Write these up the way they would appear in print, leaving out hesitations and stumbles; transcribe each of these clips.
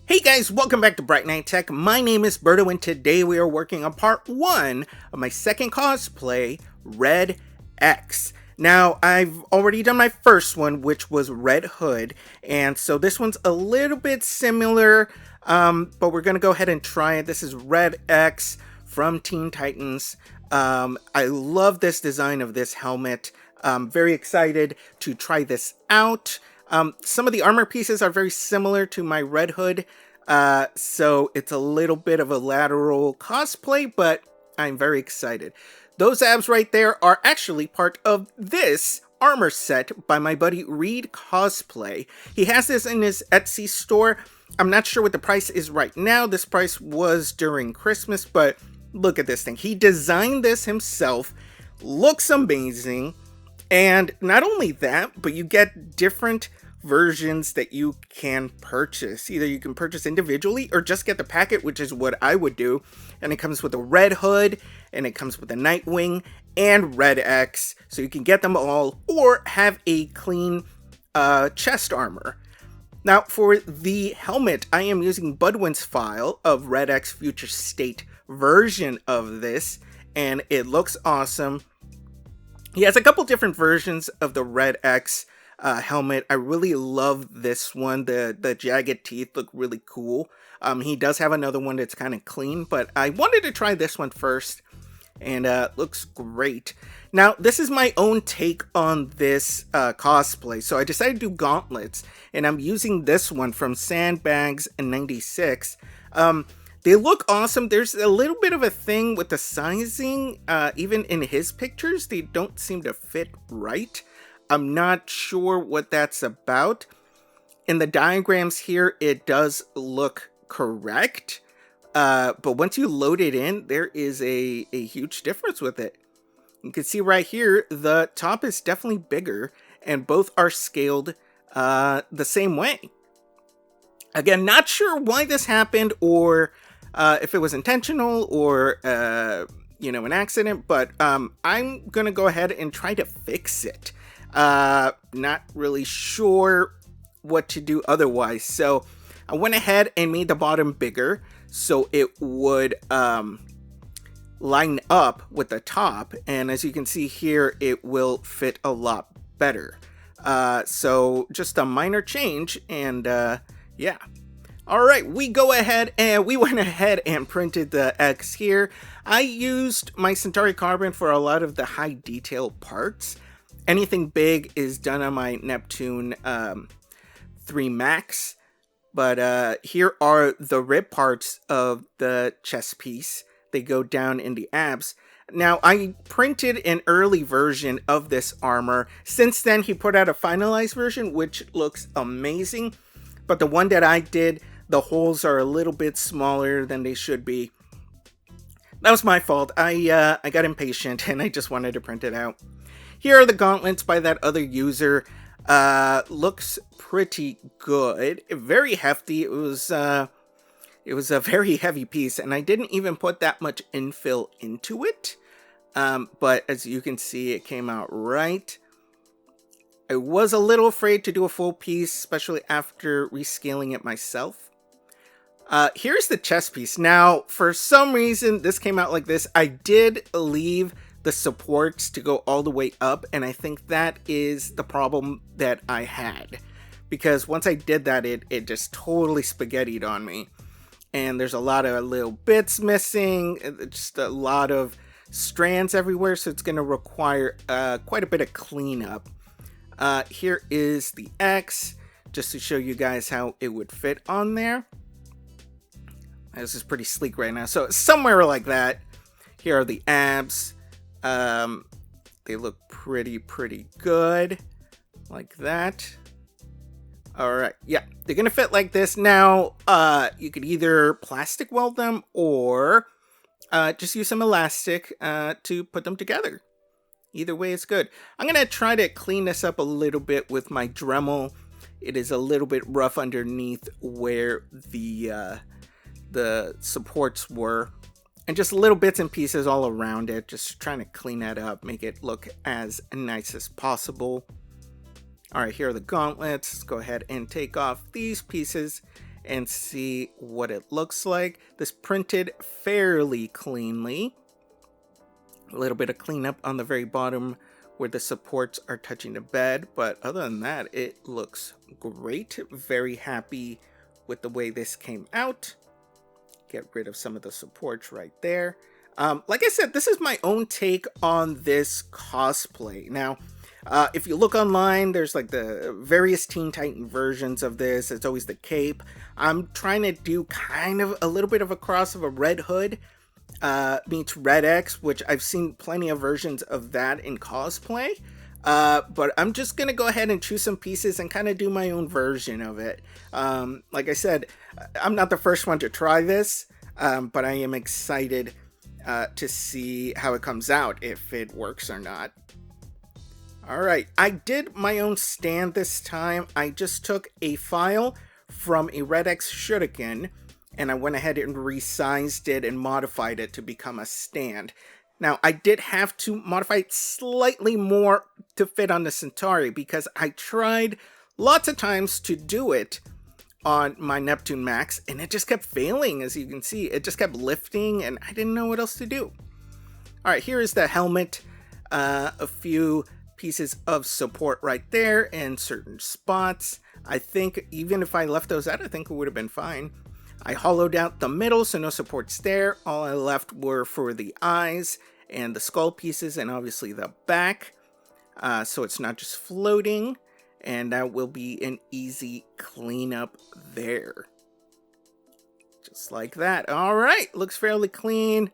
Hey guys, welcome back to brightnighttech. My name is Berto and today we are working on part 1 of my second cosplay, redx. Now, I've already done my first one, which was Red Hood, and so this one's a little bit similar, but we're going to go ahead and try it. This is redx from Teen Titans. I love this design of this helmet. I'm very excited to try this out. Some of the armor pieces are very similar to my Red Hood, so it's a little bit of a lateral cosplay, but I'm very excited. Those abs right there are actually part of this armor set by my buddy Reed Cosplay. He has this in his Etsy store. I'm not sure what the price is right now. This price was during Christmas, but look at this thing. He designed this himself. Looks amazing. And not only that, but you get different versions that you can purchase. Either you can purchase individually or just get the packet, which is what I would do. And it comes with a Red Hood, and it comes with a Nightwing and redx, so you can get them all or have a clean chest armor. Now for the helmet, I am using Budwin's file of redx future state version of this, and it looks awesome. He has a couple different versions of the redx helmet. I really love this one. The jagged teeth look really cool. He does have another one that's kind of clean, but I wanted to try this one first, and looks great. Now, this is my own take on this cosplay, so I decided to do gauntlets, and I'm using this one from Sandbags and 96. They look awesome. There's a little bit of a thing with the sizing. Even in his pictures, they don't seem to fit right. I'm not sure what that's about. In the diagrams here, it does look correct. But once you load it in, there is a huge difference with it. You can see right here, the top is definitely bigger, and both are scaled the same way. Again, not sure why this happened, or if it was intentional, or an accident, but I'm gonna go ahead and try to fix it. Not really sure what to do otherwise, so I went ahead and made the bottom bigger so it would line up with the top, and as you can see here, it will fit a lot better. So just a minor change, and yeah. Alright, we went ahead and printed the X here. I used my Centauri Carbon for a lot of the high detail parts. Anything big is done on my Neptune 3 Max. But here are the rib parts of the chest piece. They go down in the abs. Now, I printed an early version of this armor. Since then, he put out a finalized version, which looks amazing. But the one that I did, the holes are a little bit smaller than they should be. That was my fault. I got impatient and I just wanted to print it out. Here are the gauntlets by that other user. Looks pretty good. Very hefty. It was a very heavy piece, and I didn't even put that much infill into it. But as you can see, it came out right. I was a little afraid to do a full piece, especially after rescaling it myself. Here's the chest piece. Now, for some reason, this came out like this. I did leave the supports to go all the way up, and I think that is the problem that I had. Because once I did that, it just totally spaghettied on me. And there's a lot of little bits missing, just a lot of strands everywhere, so it's going to require quite a bit of cleanup. Here is the X, just to show you guys how it would fit on there. This is pretty sleek right now, so somewhere like that. Here are the abs. They look pretty good, like that. Alright, yeah, they're gonna fit like this. Now, you could either plastic weld them or just use some elastic to put them together. Either way is good. I'm gonna try to clean this up a little bit with my Dremel. It is a little bit rough underneath where the supports were. And just little bits and pieces all around it. Just trying to clean that up, make it look as nice as possible. Alright, here are the gauntlets. Let's go ahead and take off these pieces and see what it looks like. This printed fairly cleanly. A little bit of cleanup on the very bottom where the supports are touching the bed, but other than that, it looks great. Very happy with the way this came out. Get rid of some of the supports right there. Like I said, this is my own take on this cosplay. Now, if you look online, there's like the various Teen Titan versions of this. It's always the cape. I'm trying to do kind of a little bit of a cross of a Red Hood meets redx, which I've seen plenty of versions of that in cosplay. But I'm just going to go ahead and choose some pieces and kind of do my own version of it. Like I said, I'm not the first one to try this, but I am excited to see how it comes out, if it works or not. Alright, I did my own stand this time. I just took a file from a redx shuriken, and I went ahead and resized it and modified it to become a stand. Now, I did have to modify it slightly more to fit on the Centauri, because I tried lots of times to do it on my Neptune Max, and it just kept failing. As you can see, it just kept lifting, and I didn't know what else to do. Alright, here is the helmet. A few pieces of support right there in certain spots. I think even if I left those out, I think it would have been fine. I hollowed out the middle, so no supports there. All I left were for the eyes and the skull pieces, and obviously the back. So it's not just floating, and that will be an easy cleanup there. Just like that. All right, looks fairly clean.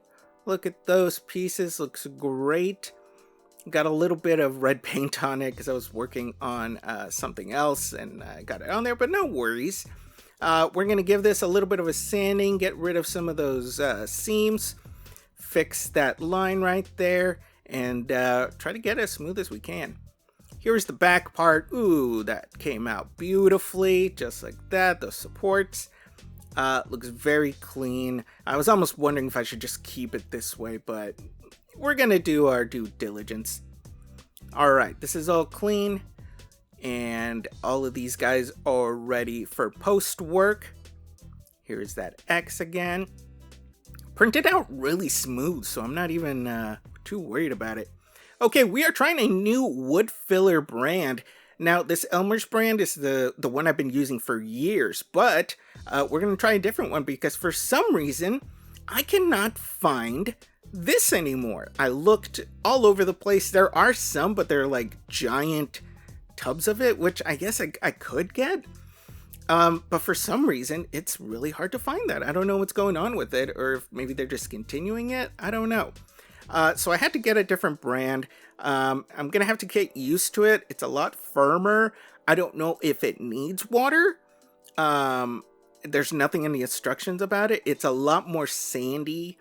Look at those pieces, looks great. Got a little bit of red paint on it because I was working on something else, and I got it on there, but no worries. We're going to give this a little bit of a sanding, get rid of some of those seams, fix that line right there, and try to get it as smooth as we can. Here's the back part. Ooh, that came out beautifully, just like that. Those supports. Looks very clean. I was almost wondering if I should just keep it this way, but we're going to do our due diligence. Alright, this is all clean. And all of these guys are ready for post work. Here's that X again. Printed out really smooth, so I'm not even too worried about it. Okay, we are trying a new wood filler brand. Now, this Elmer's brand is the one I've been using for years, but we're going to try a different one because for some reason, I cannot find this anymore. I looked all over the place. There are some, but they're like giant tubs of it, which I guess I could get. But for some reason, it's really hard to find that. I don't know what's going on with it, or if maybe they're just continuing it. I don't know. So I had to get a different brand. I'm going to have to get used to it. It's a lot firmer. I don't know if it needs water. There's nothing in the instructions about it. It's a lot more sandy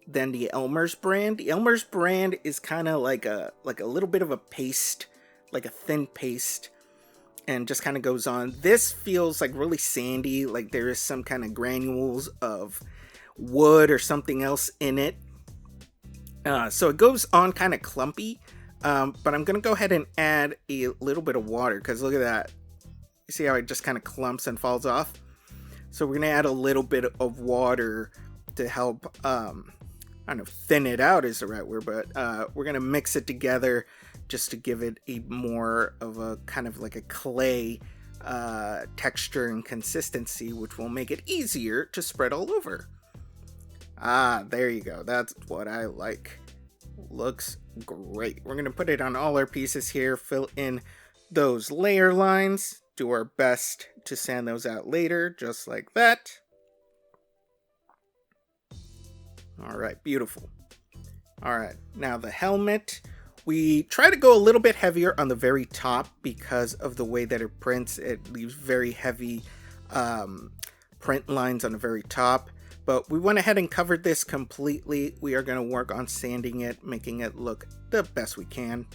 than the Elmer's brand. The Elmer's brand is kind of like a little bit of a paste, like a thin paste, and just kind of goes on. This feels like really sandy, like there is some kind of granules of wood or something else in it. So it goes on kind of clumpy, but I'm going to go ahead and add a little bit of water, because look at that. You see how it just kind of clumps and falls off? So we're going to add a little bit of water to help, I don't know if thin it out is the right word, but we're going to mix it together just to give it a more of a kind of like a clay texture and consistency, which will make it easier to spread all over. Ah, there you go. That's what I like. Looks great. We're going to put it on all our pieces here, fill in those layer lines, do our best to sand those out later, just like that. All right, beautiful. All right, now the helmet. We try to go a little bit heavier on the very top because of the way that it prints. It leaves very heavy print lines on the very top. But we went ahead and covered this completely. We are going to work on sanding it, making it look the best we can.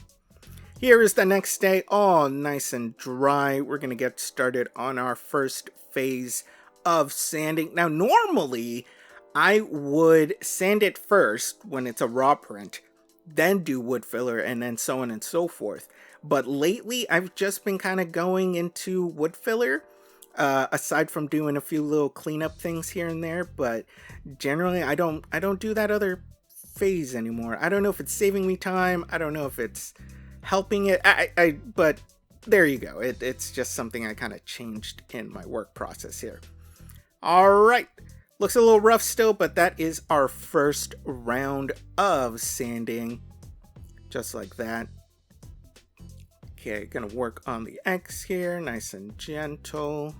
Here is the next day, all nice and dry. We're going to get started on our first phase of sanding. Now, normally, I would sand it first when it's a raw print, then do wood filler, and then so on and so forth. But lately, I've just been kind of going into wood filler aside from doing a few little cleanup things here and there, but generally I don't do that other phase anymore. I don't know if it's saving me time. I don't know if it's helping it. But there you go. It's just something I kind of changed in my work process here. All right. Looks a little rough still, but that is our first round of sanding. Just like that. Okay, gonna work on the X here, nice and gentle.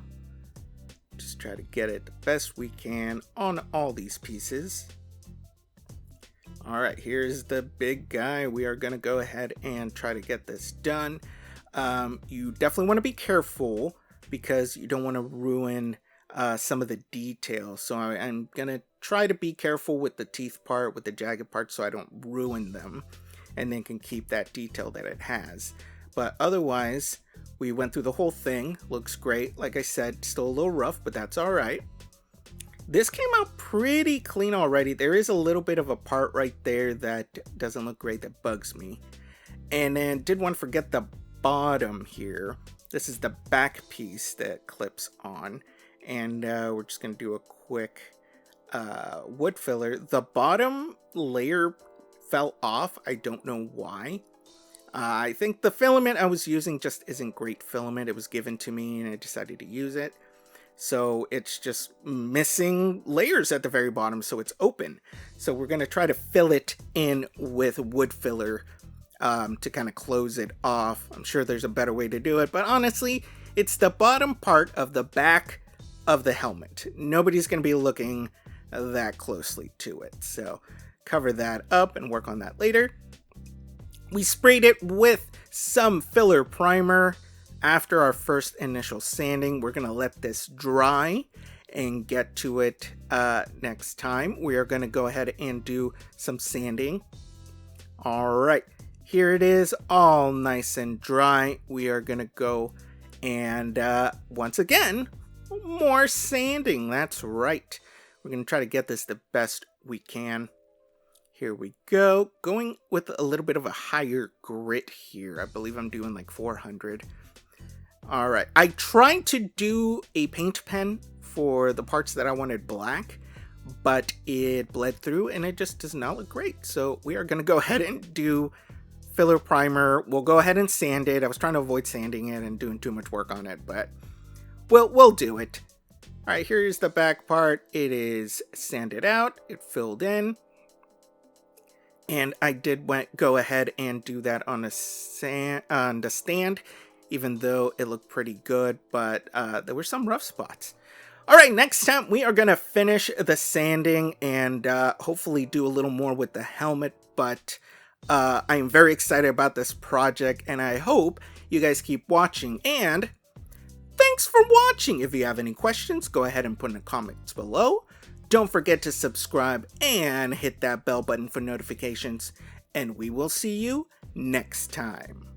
Just try to get it the best we can on all these pieces. All right, here's the big guy. We are gonna go ahead and try to get this done. You definitely want to be careful because you don't want to ruin some of the details. So I'm gonna try to be careful with the teeth part, with the jagged part, so I don't ruin them, and then can keep that detail that it has. But otherwise, we went through the whole thing. Looks great. Like I said, still a little rough, but that's all right. This came out pretty clean already. There is a little bit of a part right there that doesn't look great, that bugs me. And then did want to forget the bottom here. This is the back piece that clips on. And we're just going to do a quick wood filler. The bottom layer fell off. I don't know why. I think the filament I was using just isn't great filament. It was given to me and I decided to use it. So it's just missing layers at the very bottom, so it's open. So we're going to try to fill it in with wood filler to kind of close it off. I'm sure there's a better way to do it, but honestly, it's the bottom part of the back of the helmet. Nobody's going to be looking that closely to it. So cover that up and work on that later. We sprayed it with some filler primer. After our first initial sanding, we're going to let this dry and get to it next time. We are going to go ahead and do some sanding. All right, here it is, all nice and dry. We are going to go and once again, more sanding. That's right. We're going to try to get this the best we can. Here we go. Going with a little bit of a higher grit here. I believe I'm doing like 400. All right, I tried to do a paint pen for the parts that I wanted black, but it bled through and it just does not look great. So we are going to go ahead and do filler primer. We'll go ahead and sand it. I was trying to avoid sanding it and doing too much work on it, but we'll do it. All right, here's the back part. It is sanded out. It filled in. And I did go ahead and do that on the stand, even though it looked pretty good, but there were some rough spots. All right, next time we are going to finish the sanding and hopefully do a little more with the helmet, but I am very excited about this project, and I hope you guys keep watching, and thanks for watching. If you have any questions, go ahead and put in the comments below. Don't forget to subscribe and hit that bell button for notifications, and we will see you next time.